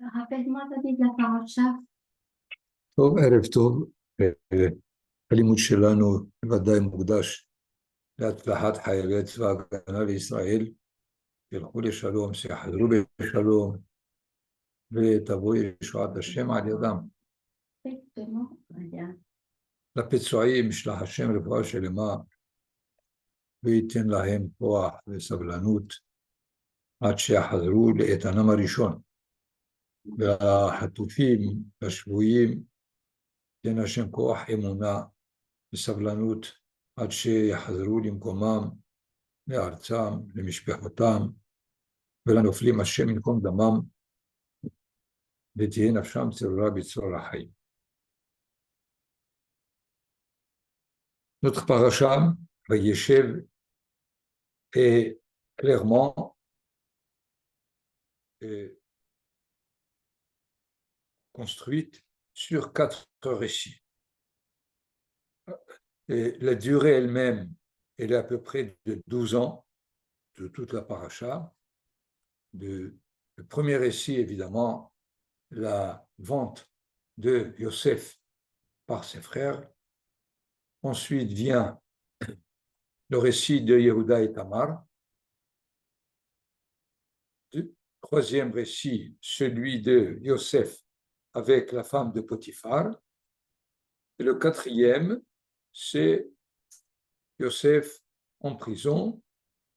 Rappelle-moi ta de la paracha. טוב, ערב טוב. הלימוד שלנו ודאי מוקדש להצלחת חיילי צבא ההגנה לישראל, ילכו לשלום, שיחזרו בשלום, ותבוא ישועת השם על ידם. Exactement. Regarde. לפצועים ישלח השם רפואה שלמה, וייתן להם כוח וסבלנות עד שיחזרו לאיתנם הראשון. והחטופים, השבויים, תן השם כוח אמונה וסבלנות עד שיחזרו למקומם, לארצם, למשפחותם, ולנופלים השם ינקום דמם, ותהיה נפשם צרורה בצרור החיים. Notre paracha, Vayeshev, est clairement construite sur 4 récits. Et la durée elle-même, elle est à peu près de 12 ans, de toute la paracha. Le premier récit, évidemment, la vente de Yosef par ses frères. Ensuite vient le récit de Yehuda et Tamar. Troisième récit, celui de Yosef avec la femme de Potiphar. Et le quatrième, c'est Yosef en prison,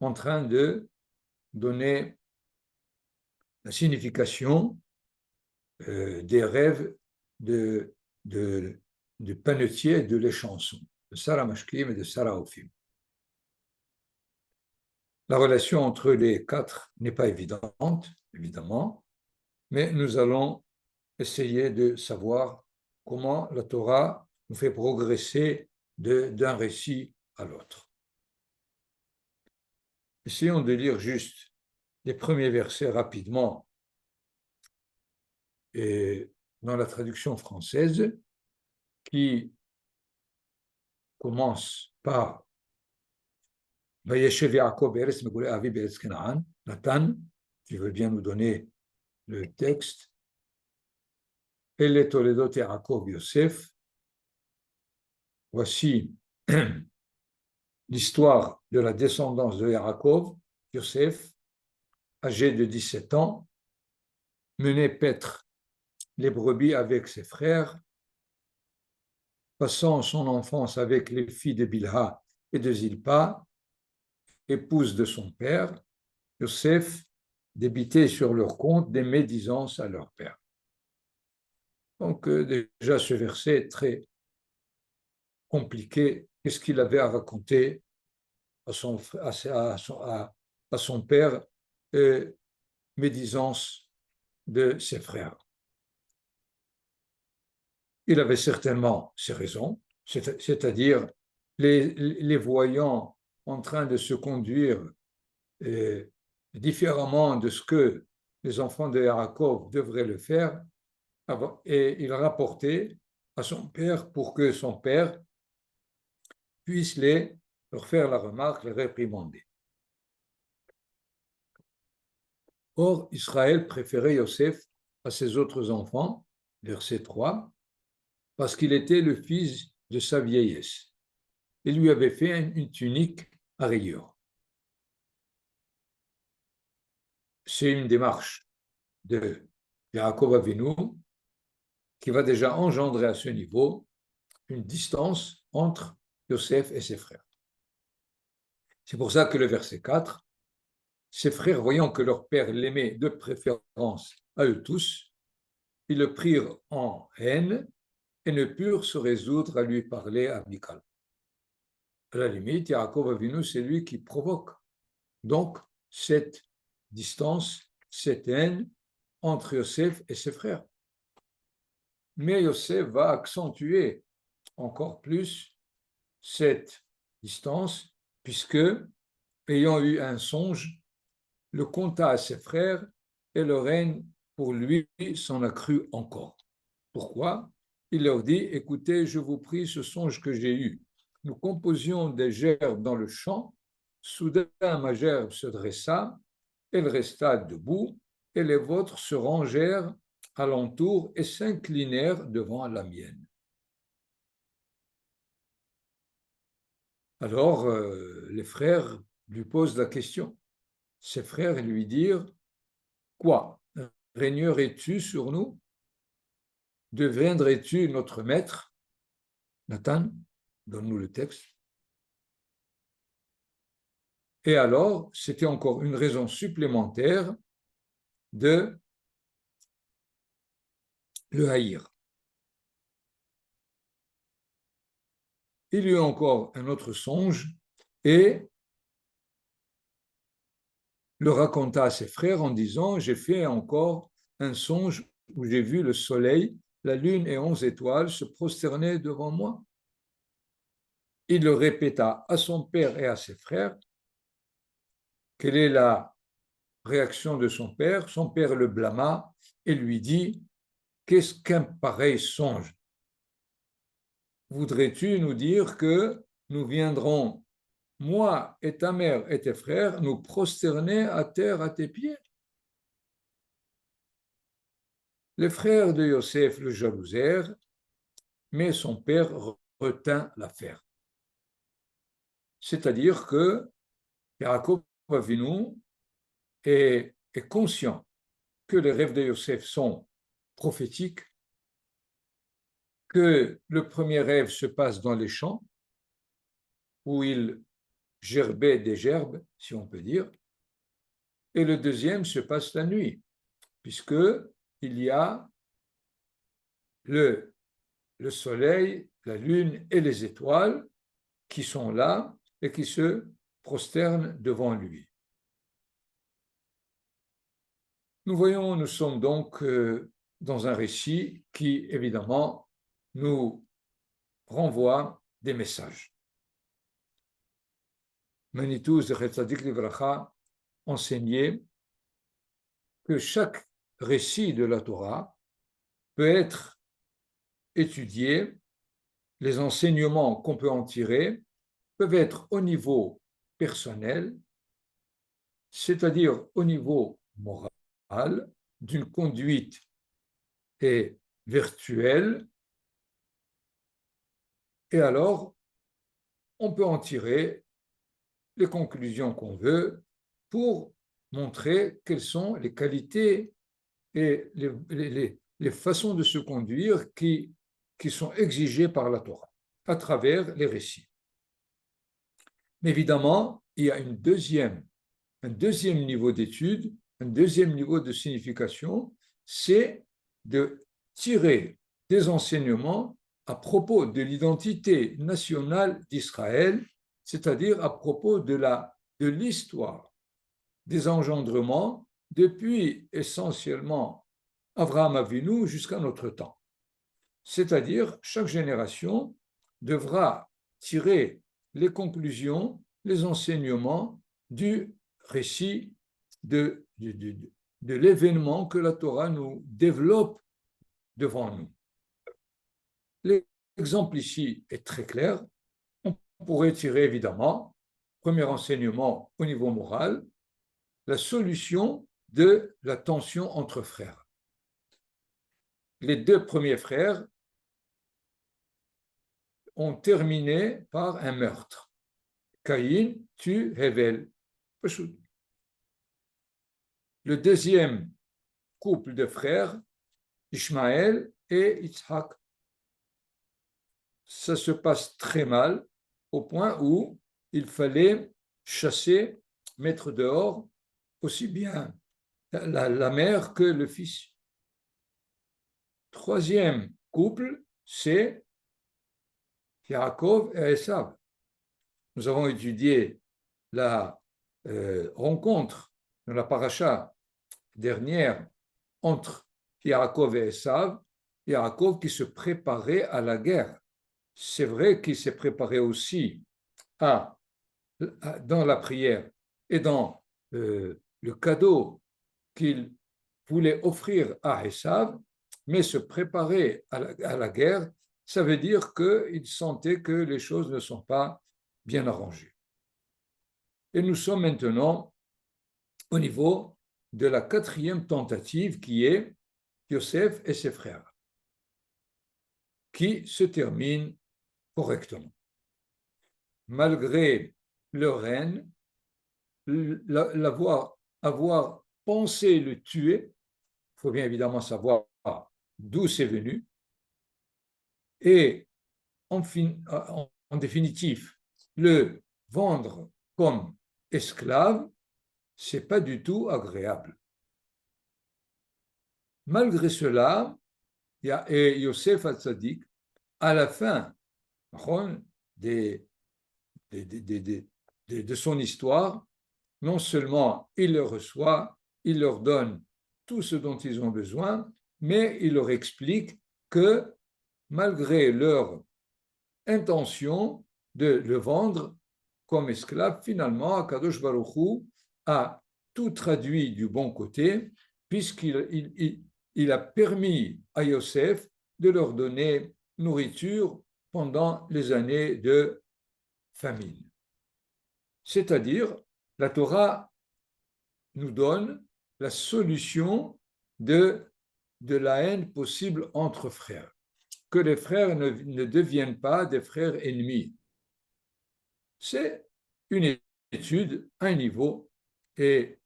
en train de donner la signification des rêves de panetier de l'échanson, de Sarah Mashkim et de Sarah Ophim. La relation entre les 4 n'est pas évidente, évidemment, mais nous allons essayer de savoir comment la Torah nous fait progresser d'un récit à l'autre. Essayons de lire juste les premiers versets rapidement et dans la traduction française qui commence par Vayeshev Yaakov be'eretz megulei avi be'eretz Kenaan. Nathan, qui veut bien nous donner le texte. Ele Toledot Yaakov Yosef. Voici l'histoire de la descendance de Yaakov, Yosef, âgé de 17 ans, menait paître les brebis avec ses frères, passant son enfance avec les filles de Bilha et de Zilpa, épouse de son père. Yosef débitait sur leur compte des médisances à leur père. Donc déjà ce verset est très compliqué. Qu'est-ce qu'il avait à raconter à son père, médisance de ses frères? Il avait certainement ses raisons, c'est-à-dire les voyant en train de se conduire différemment de ce que les enfants de Yaakov devraient le faire, et il rapportait à son père pour que son père puisse leur faire la remarque, les réprimander. Or, Israël préférait Yosef à ses autres enfants, verset 3, parce qu'il était le fils de sa vieillesse. Il lui avait fait une tunique à rayures. C'est une démarche de Yaakov Avinu qui va déjà engendrer à ce niveau une distance entre Yosef et ses frères. C'est pour ça que le verset 4, ses frères, voyant que leur père l'aimait de préférence à eux tous, ils le prirent en haine et ne purent se résoudre à lui parler amicalement. À la limite, Yaakov Avinu, c'est lui qui provoque donc cette distance, cette haine entre Yosef et ses frères. Mais Yosef va accentuer encore plus cette distance, puisque, ayant eu un songe, le conta à ses frères et leur haine pour lui s'en accrut encore. Pourquoi? Il leur dit, écoutez, je vous prie, ce songe que j'ai eu. Nous composions des gerbes dans le champ, soudain ma gerbe se dressa, elle resta debout, et les vôtres se rangèrent alentour et s'inclinèrent devant la mienne. Alors, les frères lui posent la question. Ses frères lui dirent, quoi, régnerais-tu sur nous? Deviendrais-tu notre maître? Nathan, donne-nous le texte. Et alors, c'était encore une raison supplémentaire de le haïr. Il y eut encore un autre songe et le raconta à ses frères en disant, j'ai fait encore un songe où j'ai vu le soleil, la lune et 11 étoiles se prosterner devant moi. Il le répéta à son père et à ses frères. Quelle est la réaction de son père? Son père le blâma et lui dit, qu'est-ce qu'un pareil songe? Voudrais-tu nous dire que nous viendrons, moi et ta mère et tes frères, nous prosterner à terre à tes pieds? Les frères de Yosef le jalousèrent, mais son père retint l'affaire. C'est-à-dire que Yaakov Avinu est conscient que les rêves de Yosef sont prophétiques, que le premier rêve se passe dans les champs, où il gerbait des gerbes, si on peut dire, et le deuxième se passe la nuit, puisque il y a le soleil, la lune et les étoiles qui sont là et qui se prosternent devant lui. Nous sommes donc dans un récit qui, évidemment, nous renvoie des messages. Manitou Zecher Tzadik Livracha enseignait que chaque récit de la Torah peut être étudié, les enseignements qu'on peut en tirer peuvent être au niveau personnel, c'est-à-dire au niveau moral, d'une conduite et virtuelle, et alors on peut en tirer les conclusions qu'on veut pour montrer quelles sont les qualités et les façons de se conduire qui sont exigées par la Torah à travers les récits. Mais évidemment, il y a un deuxième niveau d'étude, un deuxième niveau de signification, c'est de tirer des enseignements à propos de l'identité nationale d'Israël, c'est-à-dire à propos de l'histoire des engendrements depuis essentiellement Avraham Avinu jusqu'à notre temps. C'est-à-dire, chaque génération devra tirer les conclusions, les enseignements du récit de l'événement que la Torah nous développe devant nous. L'exemple ici est très clair. On pourrait tirer évidemment, premier enseignement au niveau moral, la solution de la tension entre frères. Les deux premiers frères ont terminé par un meurtre. Caïn tue Hevel. Le deuxième couple de frères, Ishmaël et Yitzhak, ça se passe très mal au point où il fallait chasser, mettre dehors aussi bien la mère que le fils. Troisième couple, c'est Yaakov et Esav. Nous avons étudié la rencontre dans la paracha dernière entre Yaakov et Esav, Yaakov qui se préparait à la guerre. C'est vrai qu'il s'est préparé aussi dans la prière et dans le cadeau qu'il voulait offrir à Esav, mais se préparer à la guerre, ça veut dire qu'il sentait que les choses ne sont pas bien arrangées. Et nous sommes maintenant au niveau de la quatrième tentative qui est Yosef et ses frères, qui se termine correctement. Malgré leur haine, avoir pensé le tuer, il faut bien évidemment savoir d'où c'est venu, et en définitive, le vendre comme esclave, c'est pas du tout agréable. Malgré cela, il y a Yosef al-Tzaddik, à la fin de son histoire, non seulement il les reçoit, il leur donne tout ce dont ils ont besoin, mais il leur explique que malgré leur intention de le vendre comme esclave, finalement, Akadosh Baruch Hu a tout traduit du bon côté, puisqu'il a permis à Yosef de leur donner nourriture pendant les années de famine. C'est-à-dire, la Torah nous donne la solution de la haine possible entre frères. Que les frères ne deviennent pas des frères ennemis. C'est une étude à un niveau et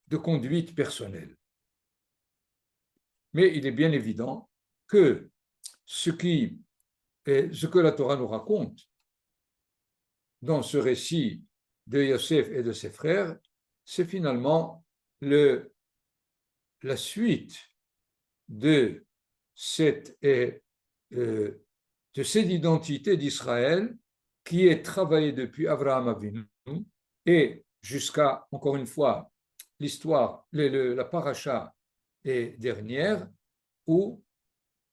de conduite personnelle. Mais il est bien évident que ce que la Torah nous raconte dans ce récit de Yosef et de ses frères, c'est finalement la suite de cette identité d'Israël qui est travaillée depuis Abraham Avinu et jusqu'à, encore une fois, l'histoire, la paracha est dernière, où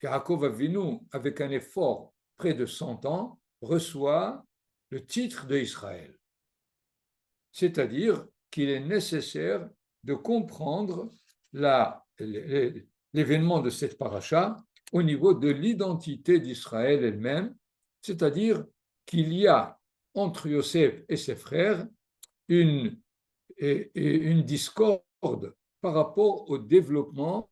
Yaakov Avinu, avec un effort près de 100 ans, reçoit le titre d'Israël. C'est-à-dire qu'il est nécessaire de comprendre l'événement de cette paracha au niveau de l'identité d'Israël elle-même, c'est-à-dire qu'il y a entre Yosef et ses frères une discorde par rapport au développement,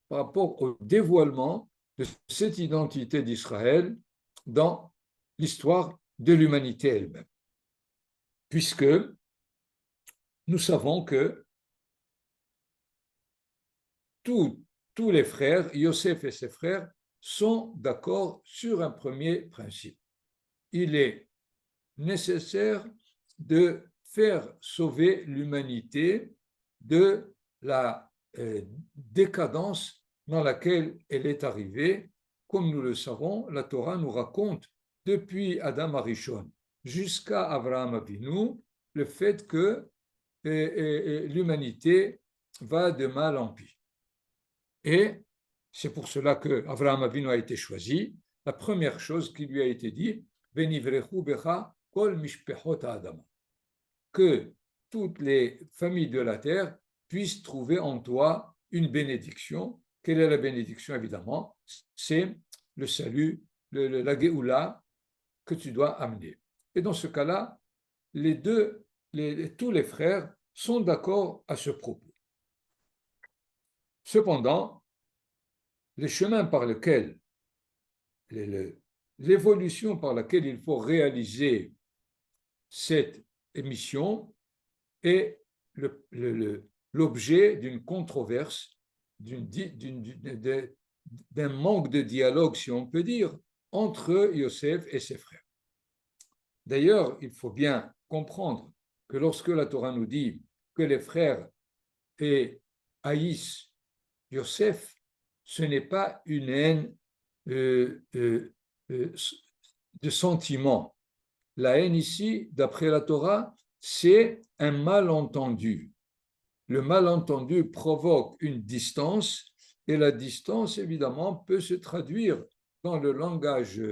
par rapport au dévoilement de cette identité d'Israël dans l'histoire de l'humanité elle-même. Puisque nous savons que tous les frères, Yosef et ses frères, sont d'accord sur un premier principe. Il est nécessaire de faire sauver l'humanité de la décadence dans laquelle elle est arrivée. Comme nous le savons, la Torah nous raconte depuis Adam Arishon jusqu'à Abraham Avinu le fait que l'humanité va de mal en pis. Et c'est pour cela que Abraham Avinu a été choisi. La première chose qui lui a été dit, Venivrechu becha kol mishpechot Adam, que toutes les familles de la terre puissent trouver en toi une bénédiction. Quelle est la bénédiction, évidemment? C'est le salut, la Géoula que tu dois amener. Et dans ce cas-là, tous les frères sont d'accord à ce propos. Cependant, les chemins par lesquels, l'évolution par laquelle il faut réaliser cette émission est l'objet d'une controverse, d'un manque de dialogue, si on peut dire, entre Yosef et ses frères. D'ailleurs, il faut bien comprendre que lorsque la Torah nous dit que les frères haïssent Yosef, ce n'est pas une haine de sentiment. La haine ici, d'après la Torah, c'est un malentendu. Le malentendu provoque une distance et la distance, évidemment, peut se traduire dans le langage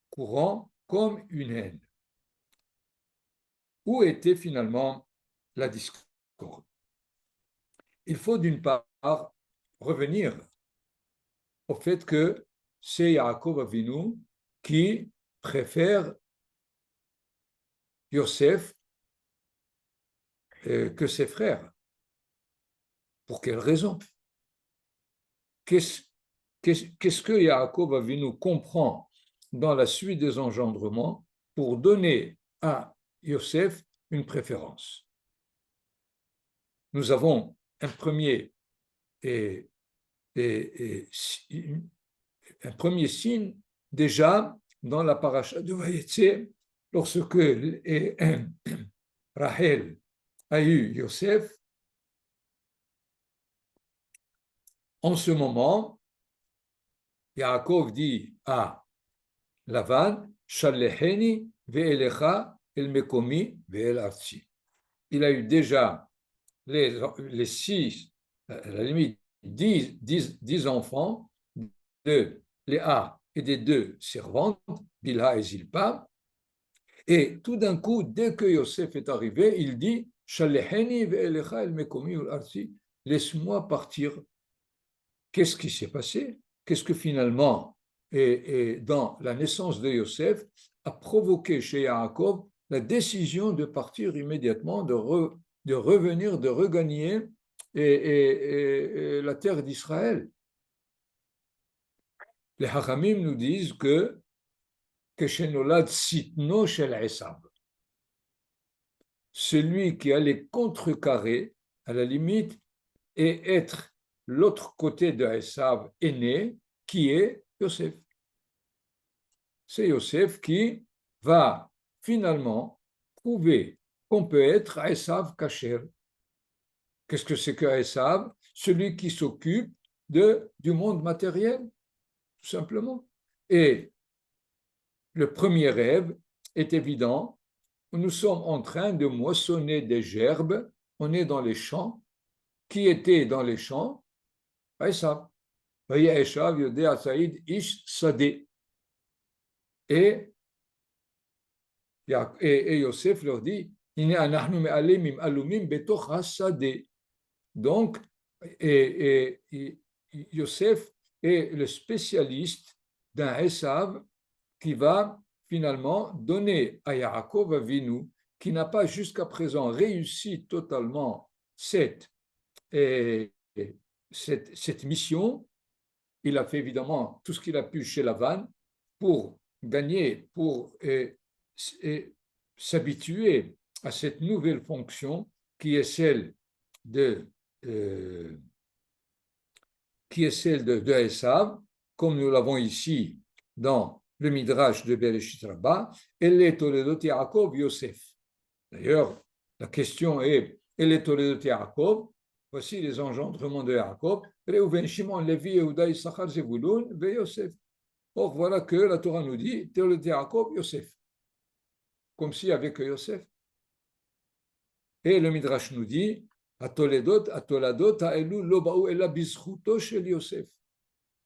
courant comme une haine. Où était finalement la discorde? Il faut d'une part revenir au fait que c'est Yaakov Avinu qui préfère Yosef que ses frères. Pour quelle raison? qu'est-ce que Yaakov Avinu comprend dans la suite des engendrements pour donner à Yosef une préférence. Nous avons un premier un premier signe déjà dans la paracha de Vayetze, lorsque Rachel a eu Yosef. En ce moment, Yaakov dit à Lavan, Shalecheni ve'elecha el mekomi ve'el artsi. Il a eu déjà les 6, à la limite 10 enfants de Léa et des 2 servantes, Bilha et Zilpa. Et tout d'un coup, dès que Yosef est arrivé, il dit Shalecheni ve'elecha el mekomi ve'el artsi. Laisse-moi partir. Qu'est-ce qui s'est passé? Qu'est-ce que finalement, dans la naissance de Yosef, a provoqué chez Yaakov la décision de partir immédiatement, de revenir, de regagner la terre d'Israël? Les Hachamim nous disent que Keshenolad Sitno Shel Esav, celui qui allait contrecarrer, à la limite, et être l'autre côté de Esav aîné, qui est Yosef. C'est Yosef qui va finalement prouver qu'on peut être Esav Kasher. Qu'est-ce que c'est que Esav? Celui qui s'occupe du monde matériel, tout simplement. Et le premier rêve est évident. Nous sommes en train de moissonner des gerbes. On est dans les champs. Qui était dans les champs? Esav. Esav Yodea Saïd Ish Sadeh. Et Yosef leur dit, donc, Yosef est le spécialiste d'un Esav qui va finalement donner à Yaakov Avinu, qui n'a pas jusqu'à présent réussi totalement cette mission. Il a fait évidemment tout ce qu'il a pu chez Lavan pour gagner, pour s'habituer à cette nouvelle fonction qui est celle de Esav, comme nous l'avons ici dans le Midrash de Bereshit Rabbah, Elle Toledot Yaakov Yosef. D'ailleurs, la question est Elle Toledot Yaakov. Voici les engendrements de Yaakov. Reuven, Shimon, Lévi, Yehuda, Issachar, Zevulun, ve Yosef. Or, voilà que la Torah nous dit Toledot Yaakov Yosef. Comme s'il n'y avait que Yosef. Et le Midrash nous dit Atoladot ha'elu lo ba'u ela bizchuto shel Yosef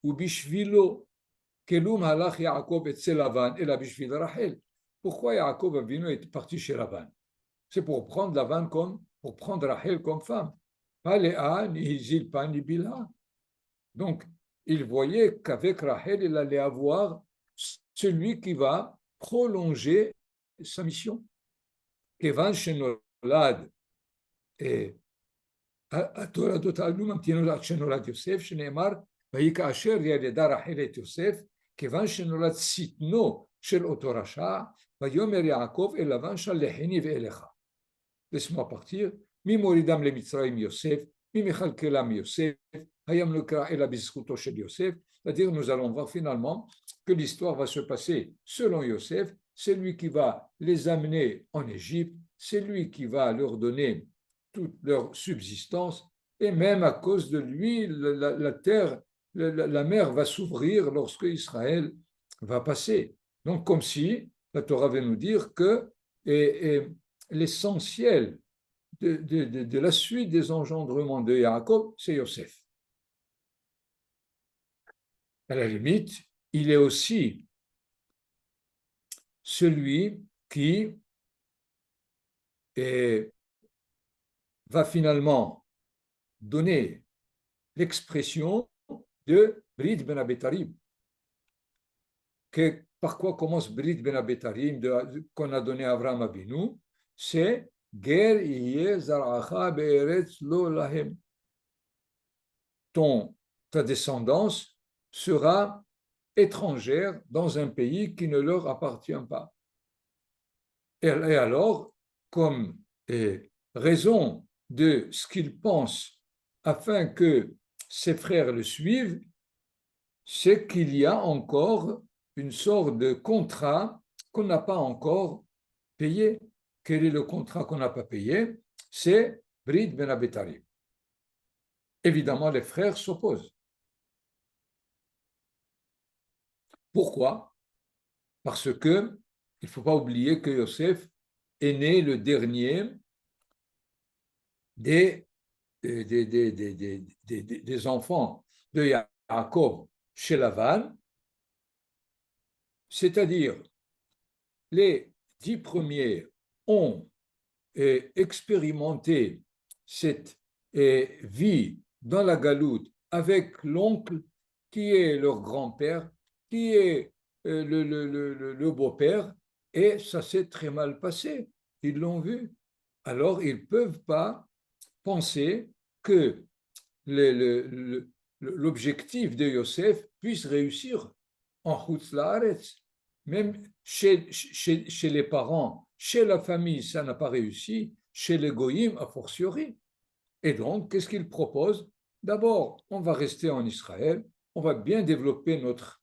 ubishvilo kelum halach Yaakov etzel Lavan ela bishvil Rachel. Pourquoi Yaakov Avinu est parti chez Lavan? C'est pour prendre Lavan pour prendre Rachel comme femme. Pas Léa, ni Zilpa, ni Bilha. Donc, il voyait qu'avec Rachel, il allait avoir celui qui va prolonger sa mission. Kevan shenolad התולדות האלו ממתינות עד שנולד יוסף, שנאמר, ויהי כאשר ילדה רחל את יוסף, כיוון שנולד שטנו של אותו רשע, ויאמר יעקב אל לבן שלחני ואליך. Laisse-moi partir, מי מורידם למצרים יוסף, מי מכלכלם יוסף, היום נקרא אלא בזכותו של יוסף. C'est-à-dire, nous allons voir finalement que l'histoire va se passer selon Yosef. C'est lui qui va les amener en Égypte, c'est lui qui va leur donner toute leur subsistance, et même à cause de lui, la terre, la mer va s'ouvrir lorsque Israël va passer. Donc, comme si la Torah veut nous dire que l'essentiel de la suite des engendrements de Yaakov, c'est Yosef. À la limite, il est aussi celui qui va finalement donner l'expression de Brit Ben Abetarim. Par quoi commence Brit Ben Abetarim qu'on a donné à Avraham Avinu? C'est Ger Iye Zaracha Be'eretz Lo Lahem. Ton ta descendance sera étrangère dans un pays qui ne leur appartient pas. Et alors, comme raison de ce qu'il pense afin que ses frères le suivent, c'est qu'il y a encore une sorte de contrat qu'on n'a pas encore payé. Quel est le contrat qu'on n'a pas payé? C'est Brit Ben Abetari. Évidemment, les frères s'opposent. Pourquoi? Parce que il ne faut pas oublier que Yosef est né le dernier des enfants de Yaakov chez Lavan, c'est-à-dire les 10 premiers ont expérimenté cette vie dans la galoute avec l'oncle qui est leur grand-père, qui est le beau-père, et ça s'est très mal passé. Ils l'ont vu. Alors, ils ne peuvent pas penser que l'objectif de Yosef puisse réussir en Chutz Laaretz. Même chez les parents, chez la famille, ça n'a pas réussi, chez les goyim, a fortiori. Et donc, qu'est-ce qu'il propose? D'abord, on va rester en Israël, on va bien développer notre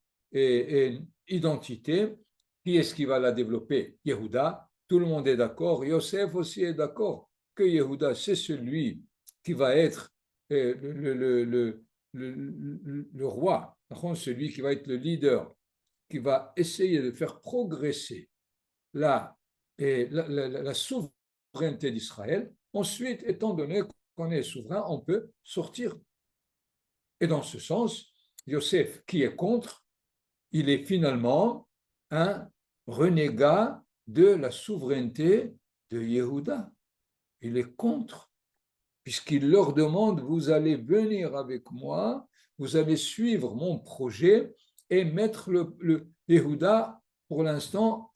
identité. Qui est-ce qui va la développer? Yehuda. Tout le monde est d'accord. Yosef aussi est d'accord que Yehuda, c'est celui qui va être le roi, celui qui va être le leader, qui va essayer de faire progresser la souveraineté d'Israël. Ensuite, étant donné qu'on est souverain, on peut sortir. Et dans ce sens, Yosef, qui est contre, il est finalement un renégat de la souveraineté de Yehuda. Il est contre, puisqu'il leur demande, vous allez venir avec moi, vous allez suivre mon projet et mettre le Yehuda, pour l'instant,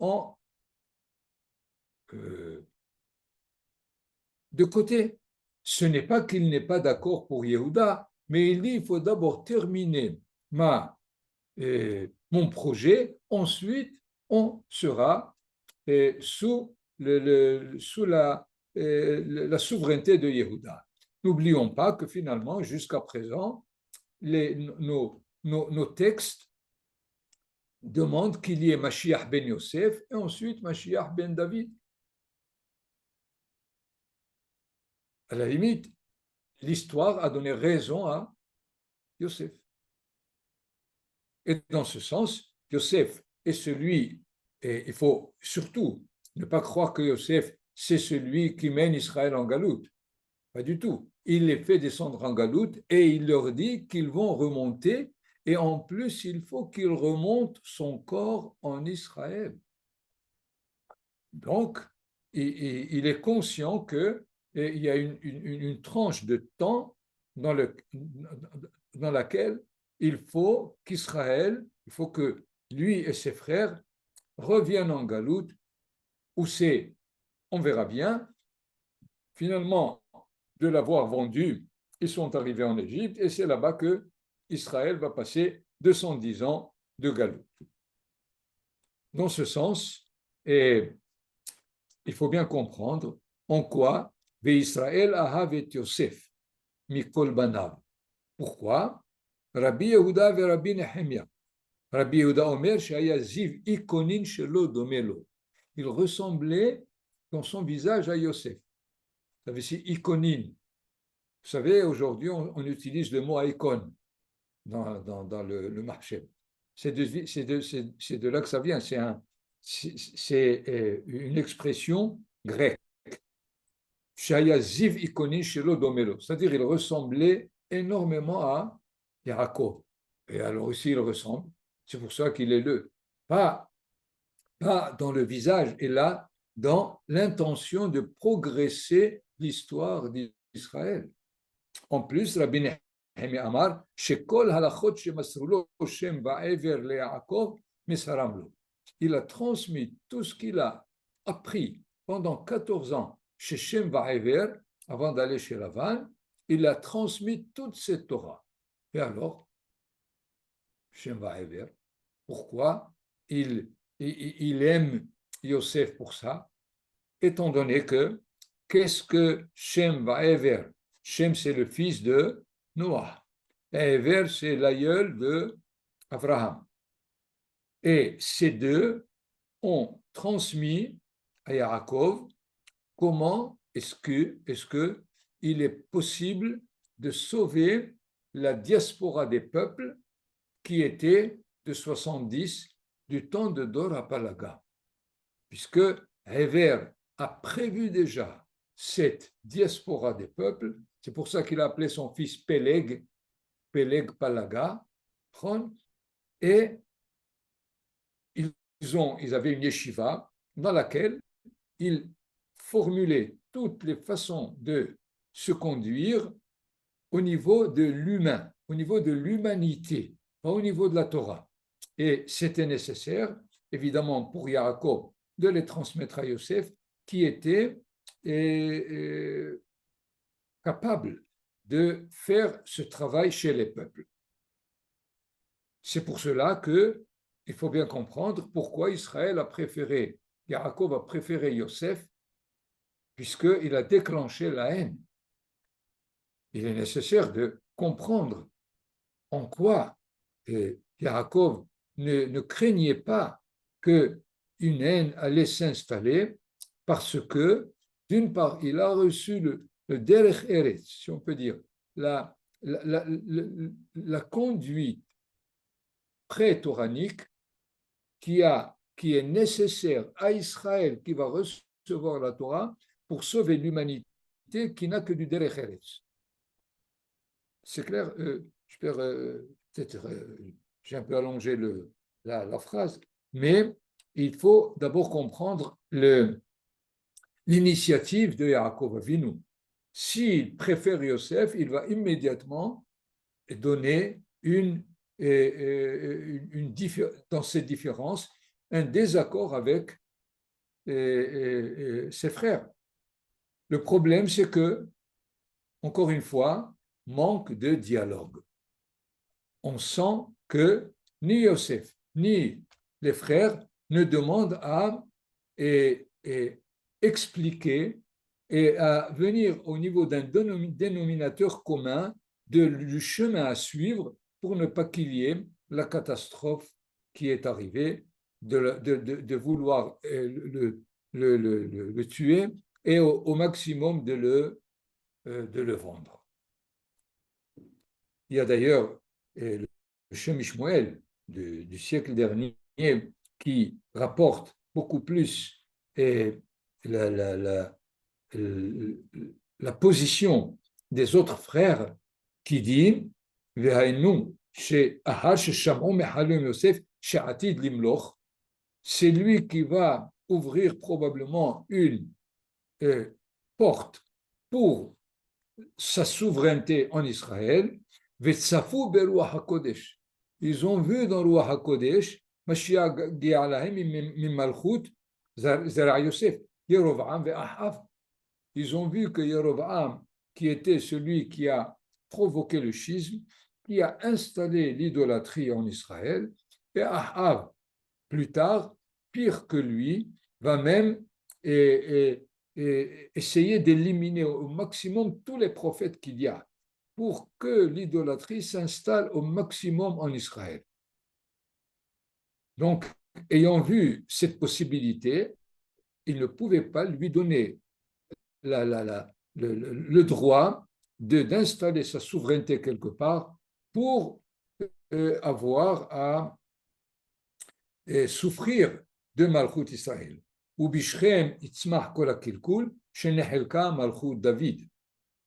de côté. Ce n'est pas qu'il n'est pas d'accord pour Yehuda, mais il dit, il faut d'abord terminer mon projet, ensuite on sera sous la souveraineté de Yehuda. N'oublions pas que finalement, jusqu'à présent, nos textes demandent qu'il y ait Mashiach ben Yosef et ensuite Mashiach ben David. À la limite, l'histoire a donné raison à Yosef. Et dans ce sens, Yosef est celui, et il faut surtout ne pas croire que Yosef, c'est celui qui mène Israël en galoute. Pas du tout. Il les fait descendre en galoute et il leur dit qu'ils vont remonter, et en plus, il faut qu'il remonte son corps en Israël. Donc, il est conscient qu'il y a une tranche de temps dans laquelle il faut qu'Israël, il faut que lui et ses frères reviennent en galoute, où c'est, on verra bien, finalement, de l'avoir vendu, ils sont arrivés en Égypte, et c'est là-bas que Israël va passer 210 ans de galoute. Dans ce sens, et il faut bien comprendre en quoi Israël ahav et Yosef mikol banav. Pourquoi? Rabbi Yehuda et Rabbi Nehemia. Rabbi Yehuda Omer shaya ziv ikonin shelo domelo. Il ressemblait dans son visage à Yosef. Vous savez, c'est ikonin. Vous savez, aujourd'hui, on utilise le mot icône dans le marché. C'est de là que ça vient. C'est une expression grecque. Shaya ziv ikonin shelo domelo. C'est-à-dire, il ressemblait énormément à Yaakov. Et alors aussi, il ressemble. C'est pour ça qu'il est pas dans le visage, et là, dans l'intention de progresser l'histoire d'Israël. En plus, Rabbi Nehemia Amar, Shekol halachot shemasru lo Shem va'ever le'Yaakov mesaram lo. Il a transmis tout ce qu'il a appris pendant 14 ans chez Shem va'ever, avant d'aller chez Lavan, il a transmis toute cette Torah. Et alors, Shem Vaever, pourquoi il aime Yosef pour ça, étant donné que qu'est-ce que Shem Vaever? Shem, c'est le fils de Noah. Ever, c'est l'aïeul de Abraham. Et ces deux ont transmis à Yaakov comment est-ce que il est possible de sauver la diaspora des peuples qui était de 70 du temps de Dor Apalaga, puisque Hever a prévu déjà cette diaspora des peuples. C'est pour ça qu'il a appelé son fils Peleg Palaga, et ils avaient une yeshiva dans laquelle ils formulaient toutes les façons de se conduire au niveau de l'humain, au niveau de l'humanité, pas au niveau de la Torah. Et c'était nécessaire, évidemment, pour Yaakov de les transmettre à Yosef, qui était capable de faire ce travail chez les peuples. C'est pour cela que il faut bien comprendre pourquoi Israël a préféré, Yaakov a préféré Yosef, puisqu'il a déclenché la haine. Il est nécessaire de comprendre en quoi Yaakov ne craignait pas qu'une haine allait s'installer, parce que, d'une part, il a reçu le derech eretz, si on peut dire, la conduite pré-toranique qui est nécessaire à Israël, qui va recevoir la Torah, pour sauver l'humanité qui n'a que du derech eretz. C'est clair, peut-être j'ai un peu allongé la phrase, mais il faut d'abord comprendre l'initiative de Yaakov Avinu. S'il préfère Yosef, il va immédiatement donner dans cette différence un désaccord avec ses frères. Le problème, c'est que, encore une fois, manque de dialogue. On sent que ni Yosef, ni les frères ne demandent à expliquer et à venir au niveau d'un dénominateur commun du chemin à suivre pour ne pas qu'il y ait la catastrophe qui est arrivée, de vouloir le tuer et au maximum de le vendre. Il y a d'ailleurs le Shem Shmuel du siècle dernier qui rapporte beaucoup plus la position des autres frères, qui dit c'est lui qui va ouvrir probablement une porte pour sa souveraineté en Israël. Ils ont vu dans Ruach HaKodesh Mashiach min Malchut Zera Yosef, Yerovam ve Ahav. Ils ont vu que Yerovam, qui était celui qui a provoqué le schisme, qui a installé l'idolâtrie en Israël, et Ahav, plus tard, pire que lui, va même essayer d'éliminer au maximum tous les prophètes qu'il y a, pour que l'idolâtrie s'installe au maximum en Israël. Donc, ayant vu cette possibilité, il ne pouvait pas lui donner le droit d'installer sa souveraineté quelque part pour avoir à souffrir de Malchut Israël. Ou Bichrem itzmach kol hakilkul shenehelka Malchut David.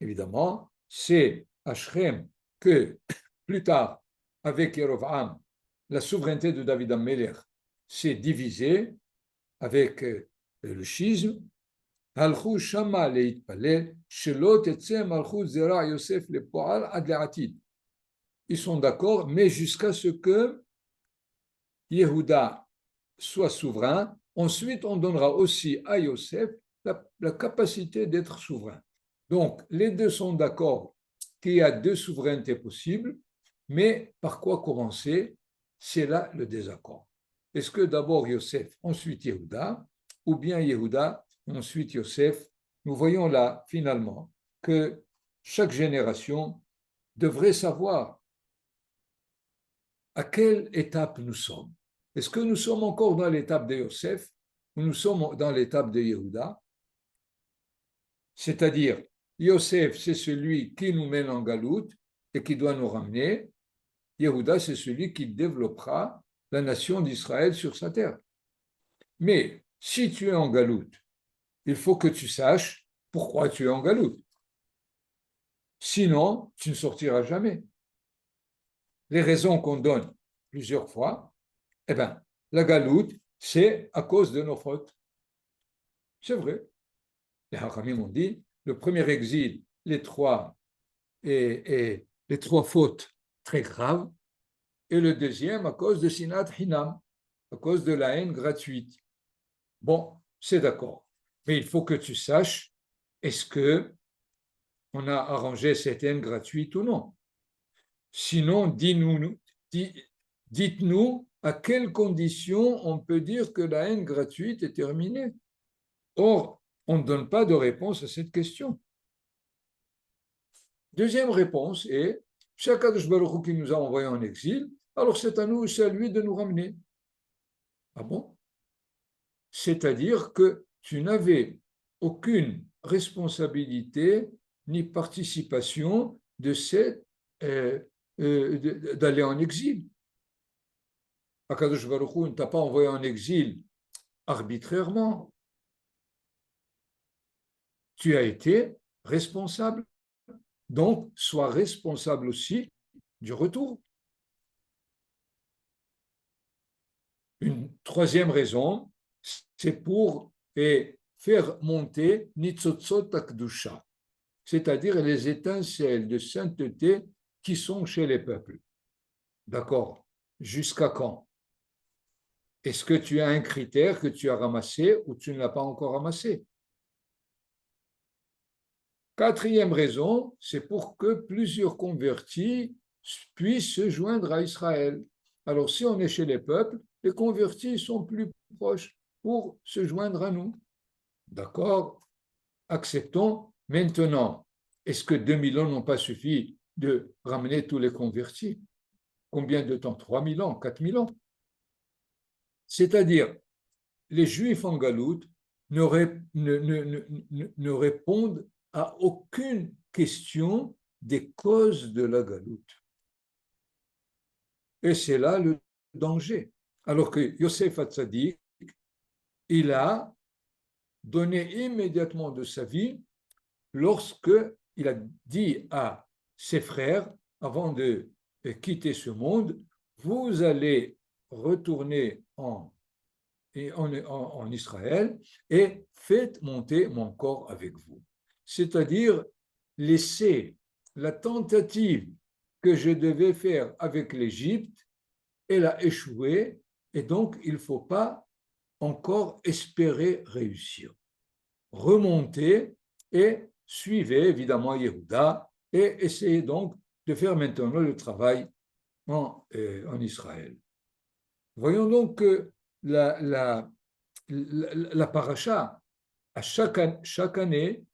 Évidemment, c'est à Shrem que, plus tard, avec Yerovam, la souveraineté de David Amelech s'est divisée avec le schisme. Halchou shama leitpalel shelo tetze Malchut Zera Yosef lepoal ad le'atid. Ils sont d'accord, mais jusqu'à ce que Yehuda soit souverain. Ensuite, on donnera aussi à Yosef la capacité d'être souverain. Donc, les deux sont d'accord qu'il y a deux souverainetés possibles, Mais par quoi commencer? C'est là le désaccord. Est-ce que d'abord Yosef, ensuite Yehuda, ou bien Yehuda, ensuite Yosef? Nous voyons là, finalement, que chaque génération devrait savoir à quelle étape nous sommes. Est-ce que nous sommes encore dans l'étape de Yosef ou nous sommes dans l'étape de Yehuda? C'est-à-dire, Yosef, c'est celui qui nous mène en galoute et qui doit nous ramener. Yehuda, c'est celui qui développera la nation d'Israël sur sa terre. Mais si tu es en galoute, il faut que tu saches pourquoi tu es en galoute. Sinon, tu ne sortiras jamais. Les raisons qu'on donne plusieurs fois, eh bien, la galoute, c'est à cause de nos fautes. C'est vrai. Les Hakamim ont dit, le premier exil, les trois fautes très graves, et le deuxième à cause de Sinat Hinam, à cause de la haine gratuite. Bon, c'est d'accord. Mais il faut que tu saches, est-ce que on a arrangé cette haine gratuite ou non? Sinon, dites-nous à quelles conditions on peut dire que la haine gratuite est terminée. Or, on ne donne pas de réponse à cette question. Deuxième réponse est, c'est Akadosh Baruch Hu qui nous a envoyés en exil, alors c'est à nous, c'est à lui de nous ramener. Ah bon? C'est-à-dire que tu n'avais aucune responsabilité ni participation d'aller en exil. Akadosh Baruch Hu ne t'a pas envoyé en exil arbitrairement. Tu as été responsable. Donc, sois responsable aussi du retour. Une troisième raison, c'est pour faire monter Nitzotzot Akdusha, c'est-à-dire les étincelles de sainteté qui sont chez les peuples. D'accord? Jusqu'à quand? Est-ce que tu as un critère que tu as ramassé ou tu ne l'as pas encore ramassé? Quatrième raison, c'est pour que plusieurs convertis puissent se joindre à Israël. Alors, si on est chez les peuples, les convertis sont plus proches pour se joindre à nous. D'accord? Acceptons. Maintenant, est-ce que 2000 ans n'ont pas suffi de ramener tous les convertis? Combien de temps? 3000 ans, 4000 ans? C'est-à-dire, les Juifs en galoute ne répondent à aucune question des causes de la galoute. Et c'est là le danger. Alors que Yosef Hatzadik, il a donné immédiatement de sa vie lorsque il a dit à ses frères, avant de quitter ce monde, vous allez retourner en Israël et faites monter mon corps avec vous. C'est-à-dire, laisser la tentative que je devais faire avec l'Égypte, elle a échoué, et donc il ne faut pas encore espérer réussir. Remontez et suivez évidemment Yehuda et essayez donc de faire maintenant le travail en Israël. Voyons donc que la paracha, à chaque année,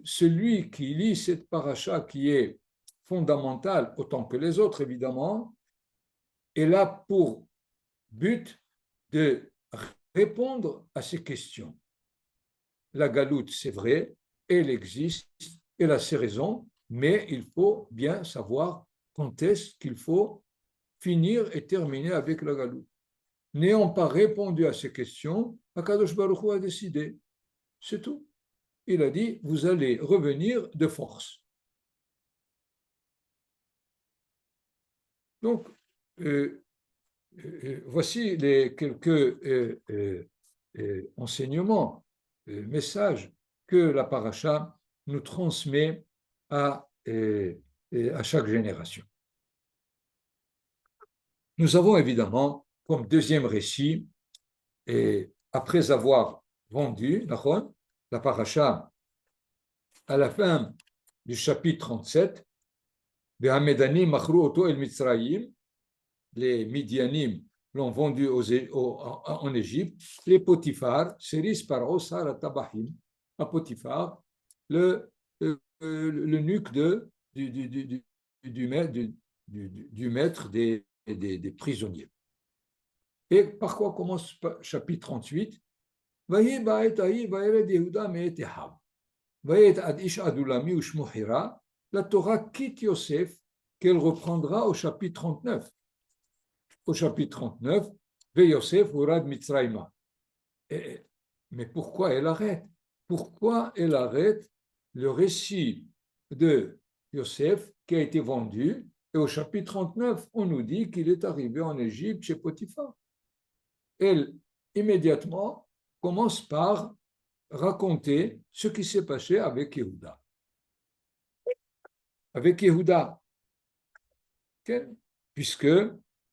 celui qui lit cette paracha qui est fondamentale, autant que les autres évidemment, est là pour but de répondre à ces questions. La galoute, c'est vrai, elle existe, elle a ses raisons, mais il faut bien savoir quand est-ce qu'il faut finir et terminer avec la galoute. N'ayant pas répondu à ces questions, Akadosh Baruch Hu a décidé. C'est tout. Il a dit, vous allez revenir de force. Donc, voici les quelques enseignements, messages que la paracha nous transmet à chaque génération. Nous avons évidemment comme deuxième récit, et après avoir vendu la paracha, à la fin du chapitre 37, Vehamedani machru oto el Mitzrayim, les Midianim l'ont vendu en Égypte, les Potiphar, Seris Paro Sar Tabahim, à Potiphar, l'eunuque du maître des prisonniers. Et par quoi commence chapitre 38? ויהי בעת ההיא וירד יהודה מאת אחיו. ויט עד איש עדולמי ושמו חירה, la Torah quitte Yosef, qu'elle reprendra au chapitre 39. Au chapitre 39, Ve Yosef urad Mitzrayma. Mais pourquoi elle arrête? Pourquoi elle arrête le récit de Yosef qui a été vendu? Et au chapitre 39, on nous dit qu'il est arrivé en Égypte chez Potiphar. Elle, immédiatement, commence par raconter ce qui s'est passé avec Yehuda. Avec Yehuda, puisque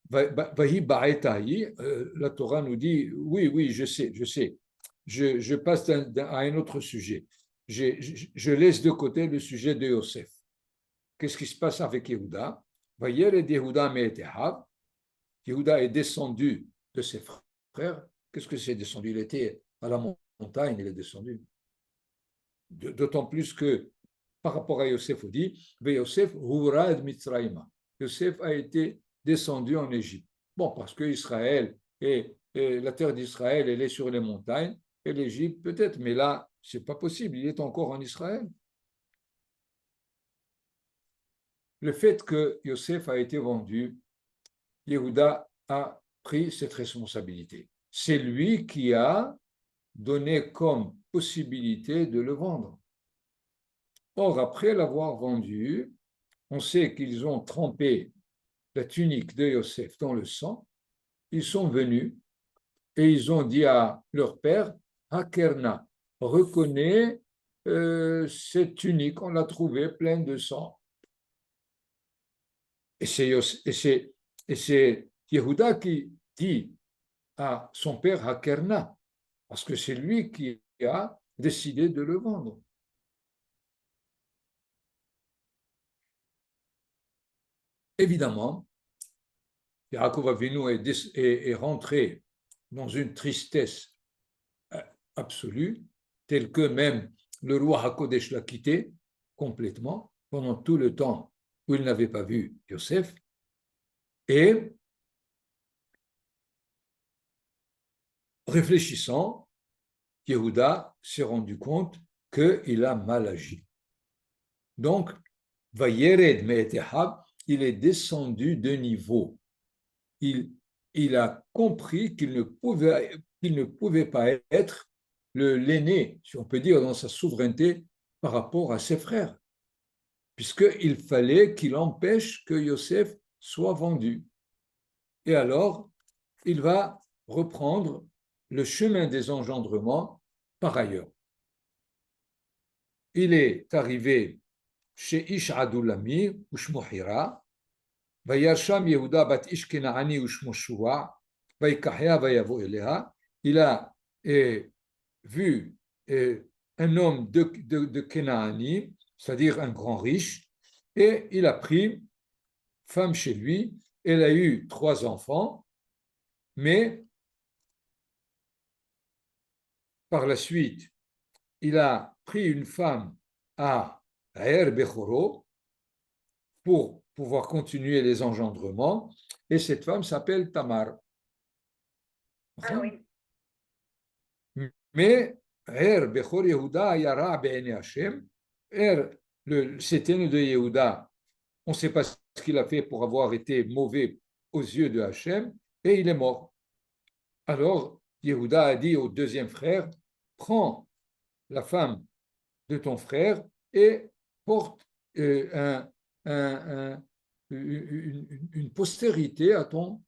la Torah nous dit, oui, je sais, je passe à un autre sujet. Je laisse de côté le sujet de Yosef. Qu'est-ce qui se passe avec Yehuda? Yehuda est descendu de ses frères. Qu'est-ce que c'est descendu? Il était à la montagne, il est descendu. D'autant plus que par rapport à Yosef, on dit Yosef hurad Mitzrayma. Yosef a été descendu en Égypte. Bon, parce que Israël et la terre d'Israël, elle est sur les montagnes, et l'Égypte peut-être, mais là, c'est pas possible, il est encore en Israël. Le fait que Yosef a été vendu, Yehuda a pris cette responsabilité. C'est lui qui a donné comme possibilité de le vendre. Or, après l'avoir vendu, on sait qu'ils ont trempé la tunique de Yosef dans le sang. Ils sont venus et ils ont dit à leur père, Hakerna, reconnais cette tunique, on l'a trouvée pleine de sang. Et c'est Yehuda qui dit à son père Hakerna, parce que c'est lui qui a décidé de le vendre. Évidemment, Yaakov Avinu est rentré dans une tristesse absolue, telle que même le roi HaKodesh l'a quitté complètement pendant tout le temps où il n'avait pas vu Yosef. Et réfléchissant, Yehuda s'est rendu compte qu'il a mal agi. Donc, Vayered Me'etehab, il est descendu de niveau. Il a compris qu'il ne pouvait pas être l'aîné, si on peut dire, dans sa souveraineté par rapport à ses frères, puisqu'il fallait qu'il empêche que Yosef soit vendu. Et alors, il va reprendre le chemin des engendrements par ailleurs. Il est arrivé chez Ish Adulami, Ushmo Hira, Vayarsham Yehuda bat Ish Kenaani Ushmo Shua, Vaykahya Vayavo Eleha. Il a vu un homme de Kenaani, c'est-à-dire un grand riche, et il a pris femme chez lui. Elle a eu 3 enfants, mais par la suite, il a pris une femme à Er Bechoro pour pouvoir continuer les engendrements, et cette femme s'appelle Tamar. Ah oui. Mais Er Bechor Yehuda Yara Be'ene Hashem, cet aîné de Yehuda, on ne sait pas ce qu'il a fait pour avoir été mauvais aux yeux de Hashem, et il est mort. Alors, Yehuda a dit au deuxième frère, prends la femme de ton frère et porte une postérité à ton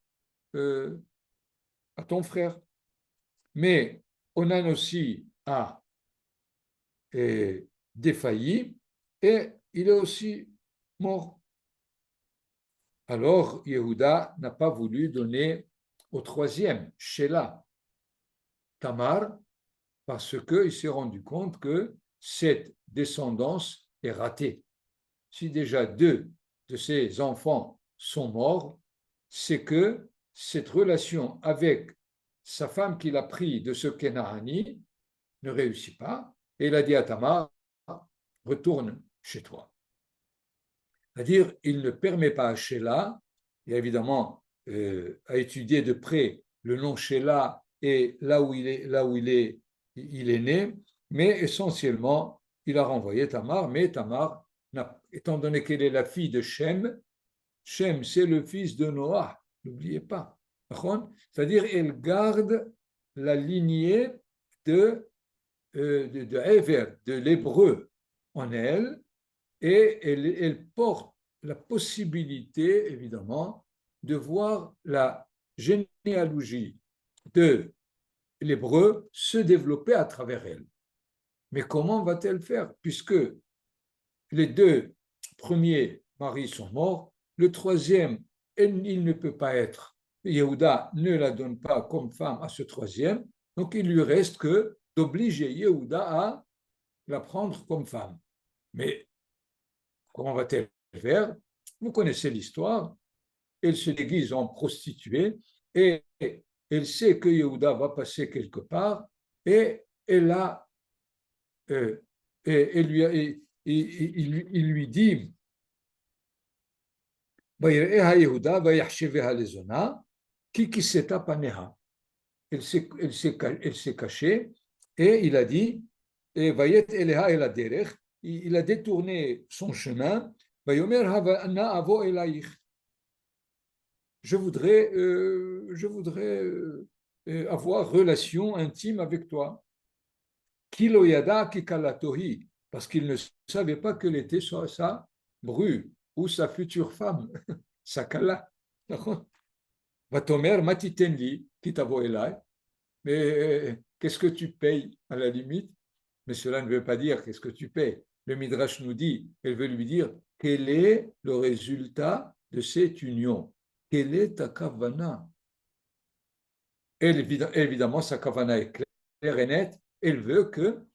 frère. Mais Onan aussi a défailli et il est aussi mort. Alors, Yehuda n'a pas voulu donner au troisième, Sheila, Tamar, parce qu'il s'est rendu compte que cette descendance est ratée. Si déjà 2 de ses enfants sont morts, c'est que cette relation avec sa femme qu'il a pris de ce Kénaani ne réussit pas. Et il a dit à Tamar, retourne chez toi. C'est-à-dire, il ne permet pas à Sheila, et évidemment, à étudier de près le nom Sheila et là où il est né, mais essentiellement, il a renvoyé Tamar, mais Tamar, étant donné qu'elle est la fille de Shem, Shem, c'est le fils de Noah, n'oubliez pas. C'est-à-dire, elle garde la lignée de Ever, de l'hébreu en elle, et elle porte la possibilité, évidemment, de voir la généalogie de l'hébreu se développer à travers elle. Mais comment va-t-elle faire? Puisque les deux premiers maris sont morts, le troisième, il ne peut pas être. Yehuda ne la donne pas comme femme à ce troisième, donc il lui reste que d'obliger Yehuda à la prendre comme femme. Mais comment va-t-elle faire? Vous connaissez l'histoire. Elle se déguise en prostituée et elle sait que Yehuda va passer quelque part et elle a, et il lui dit elle s'est cachée et il a dit il a détourné son chemin. Je voudrais avoir relation intime avec toi. Kiloyada kikalatohi, parce qu'il ne savait pas quelle était sa bru ou sa future femme, sa kala. Vatomer matitenli kitavo elai. Mais qu'est-ce que tu payes à la limite? Mais cela ne veut pas dire qu'est-ce que tu payes. Le Midrash nous dit, elle veut lui dire quel est le résultat de cette union. Quelle est ta kavana? Évidemment, sa kavana est claire et nette. Elle veut que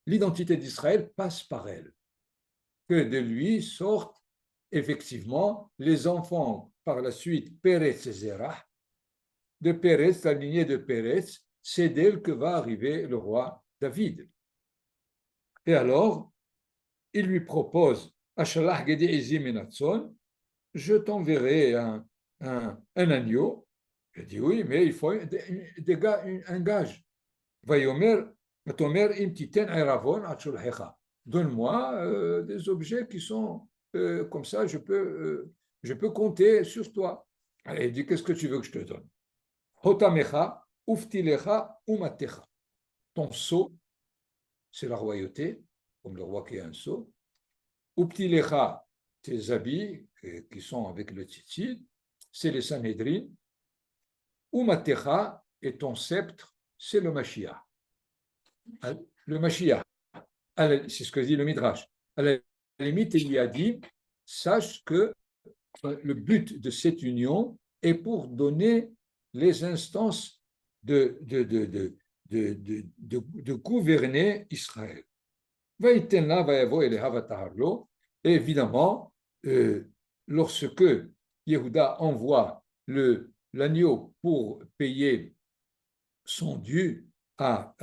l'identité d'Israël passe par elle. Que de lui sortent effectivement les enfants par la suite, Peretz et Zerah. De Peretz, la lignée de Peretz, c'est d'elle que va arriver le roi David. Et alors, il lui propose, je t'enverrai un agneau. Il dit oui, mais il faut un gage. Donne-moi des objets qui sont comme ça, je peux compter sur toi. Allez, il dit, qu'est-ce que tu veux que je te donne? Hotamecha, uftilecha, umatecha. Ton sceau, c'est la royauté, comme le roi qui a un sceau. Uptilecha, tes habits qui sont avec le tzitzit, c'est les Sanhédrin. Umatecha, et ton sceptre, c'est le Mashiach. Le Mashiach, c'est ce que dit le Midrash. À la limite, il lui a dit, sache que le but de cette union est pour donner les instances de gouverner Israël. Et évidemment, lorsque Yehuda envoie l'agneau pour payer son dû à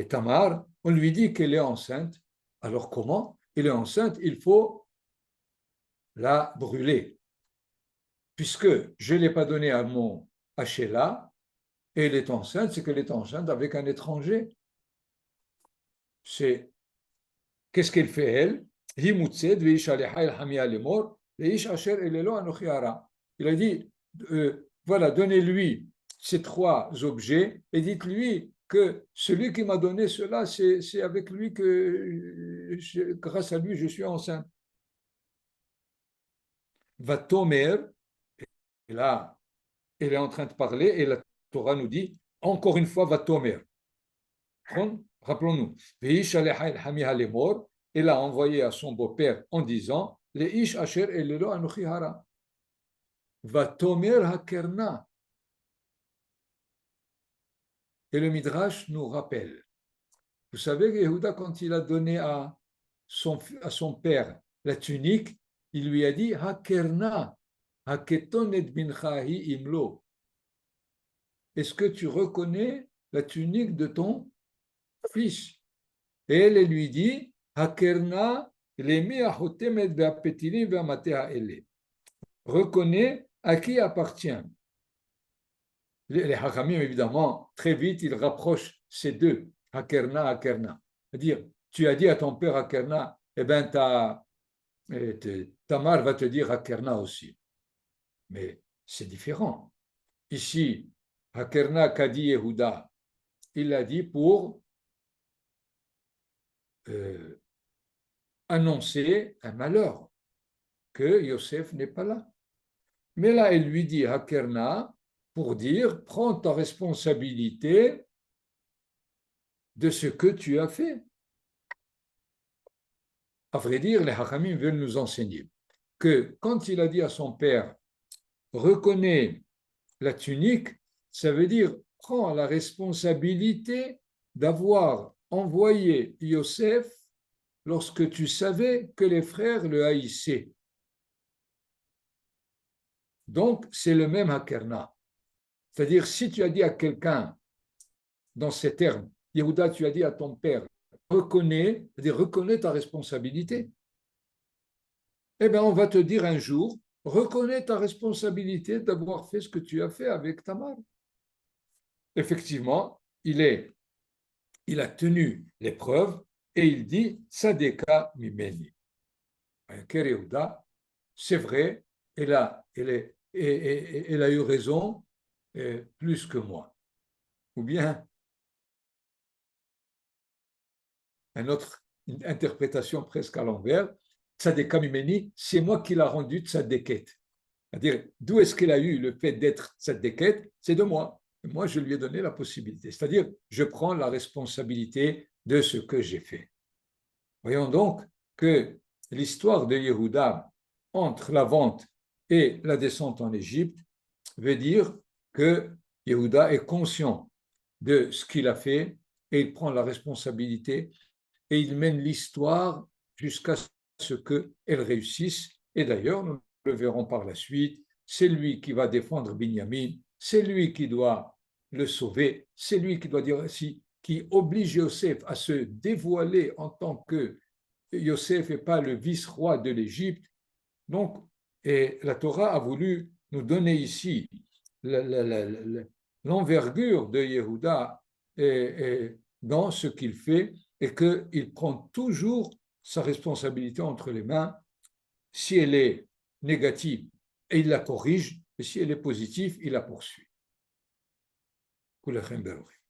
Tamar, on lui dit qu'elle est enceinte. Alors comment? Elle est enceinte, il faut la brûler. Puisque je ne l'ai pas donnée à Sheila, et elle est enceinte, c'est qu'elle est enceinte avec un étranger. Qu'est-ce qu'elle fait, elle? Il a dit, voilà, donnez-lui ces 3 objets et dites-lui que celui qui m'a donné cela, c'est avec lui que, grâce à lui, je suis enceinte. Vatomer, et là, elle est en train de parler et la Torah nous dit, encore une fois, Vatomer. Rappelons-nous, elle a envoyé à son beau-père en disant, Leish asher elelo anochi hara. Vatomer hakerna. Et le Midrash nous rappelle, vous savez, Yehuda, quand il a donné à son père la tunique, il lui a dit Hakerna, haketonet binchahi imlo. Est-ce que tu reconnais la tunique de ton fils? Et elle lui dit Hakerna, lemi ahotemet beapetili beamatea ele. Reconnais à qui appartient. Les Hachamim, évidemment, très vite, ils rapprochent ces deux, Hakerna, Hakerna. C'est-à-dire, tu as dit à ton père Hakerna, eh bien, Tamar va te dire Hakerna aussi. Mais c'est différent. Ici, Hakerna qu'a dit Yehuda, il l'a dit pour annoncer un malheur, que Yosef n'est pas là. Mais là, elle lui dit Hakerna pour dire, prends ta responsabilité de ce que tu as fait. À vrai dire, les Hachamim veulent nous enseigner que quand il a dit à son père, reconnais la tunique, ça veut dire, prends la responsabilité d'avoir envoyé Yosef lorsque tu savais que les frères le haïssaient. Donc, c'est le même Hakerna. C'est-à-dire, si tu as dit à quelqu'un, dans ces termes, Yehuda, tu as dit à ton père, reconnais, c'est-à-dire reconnais ta responsabilité. Eh bien, on va te dire un jour, reconnais ta responsabilité d'avoir fait ce que tu as fait avec Tamar. Effectivement, il a tenu l'épreuve et il dit, Sadeka mimeni. Yehuda, c'est vrai, elle a eu raison plus que moi. Ou bien, une autre interprétation presque à l'envers, Tzadeka mimeni, c'est moi qui l'a rendu tzadeket. C'est-à-dire, d'où est-ce qu'elle a eu le fait d'être tzadeket? C'est de moi. Et moi, je lui ai donné la possibilité. C'est-à-dire, je prends la responsabilité de ce que j'ai fait. Voyons donc que l'histoire de Yehuda entre la vente et la descente en Égypte veut dire que Yehuda est conscient de ce qu'il a fait et il prend la responsabilité et il mène l'histoire jusqu'à ce qu'elle réussisse. Et d'ailleurs, nous le verrons par la suite, c'est lui qui va défendre Binyamin, c'est lui qui doit le sauver, c'est lui qui doit dire ainsi, qui oblige Yosef à se dévoiler en tant que Yosef n'est pas le vice-roi de l'Égypte. Donc, et la Torah a voulu nous donner ici l'envergure de Yehuda dans ce qu'il fait et qu'il prend toujours sa responsabilité entre les mains. Si elle est négative, et il la corrige, et si elle est positive, il la poursuit. Kulachem Baruch.